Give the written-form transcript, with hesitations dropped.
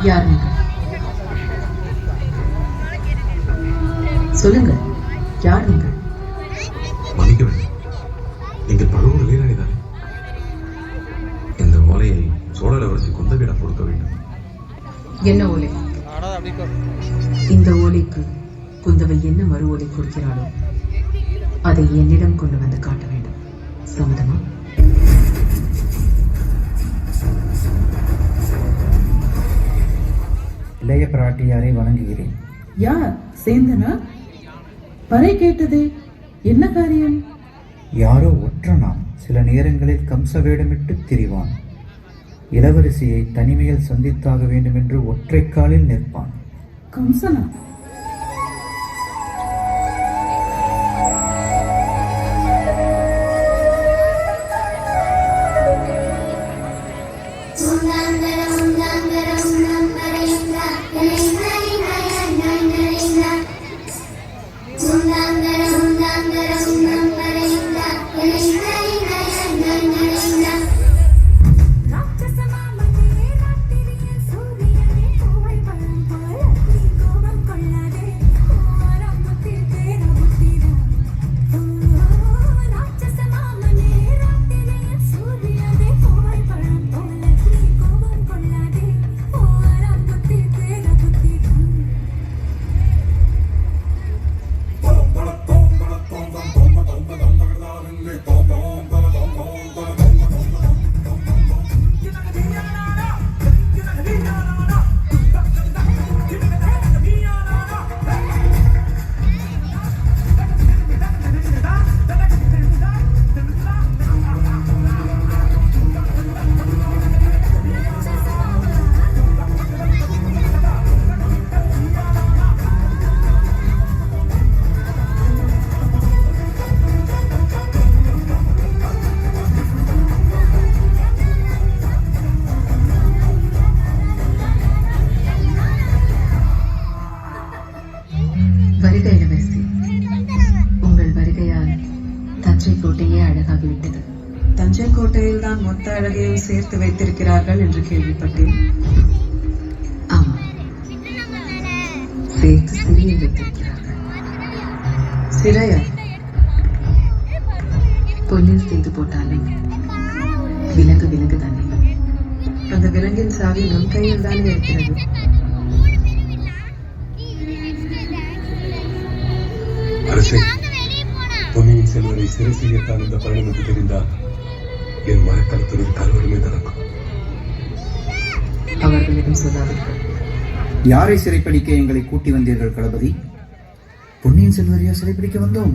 யார் நீங்கள்? சொல்லுங்கள், யார் நீங்கள்? மன்னிக்க வேண்டும், நீங்கள் பழுவூர் இளையராணிதானே? இந்த ஓலையை சோழரவரசி குந்தவியிடம் கொடுக்க வேண்டும். என்ன ஓலை? இந்த ஓலைக்கு குந்தவை என்ன மறு ஓலை கொடுக்கிறாளோ அதை என்னிடம் கொண்டு வந்து காட்ட வேண்டும். சம்மதமா? இளைய பிராட்டியாரை வணங்குகிறேன். யார்? சேந்தனா? பறை கேட்டதே, என்ன காரியம்? யாரோ ஒற்றனாம் சில நேரங்களில் கம்ச வேடமிட்டு திரிவான். இளவரசியை தனிமையில் சந்தித்தாக வேண்டும் என்று ஒற்றை காலில் நிற்பான். கம்சனா? வருக இளவரசி, உங்கள் வருகையால் தஞ்சை கோட்டையே அழகாகிவிட்டது. தஞ்சை கோட்டையில் தான் மொத்த அழகையும் சேர்த்து வைத்திருக்கிறார்கள் என்று கேள்விப்பட்டேன். ஆமா, சேர்த்து சிறிய வைத்திருக்கிறார்கள். சிறையா? பொன்னில் செய்து போட்டாலும் விலங்கு விலங்கு தானே. அந்த விலங்கின் சாவி நம் கையில் தானே இருக்கிறது. அரசே, பொன்னியின் செல்வரை சிறை செய்யத்தான் இந்த பயணம் என்று தெரிந்தால் என் மனக்கருத்தில் கல்வருமே நடக்கும். அவர்களிடம் சொல்லாதீர்கள். யாரை சிறைப்பிடிக்க எங்களை கூட்டி வந்தீர்கள் களபதி? பொன்னியின் செல்வரையா சிறைப்பிடிக்க வந்தோம்?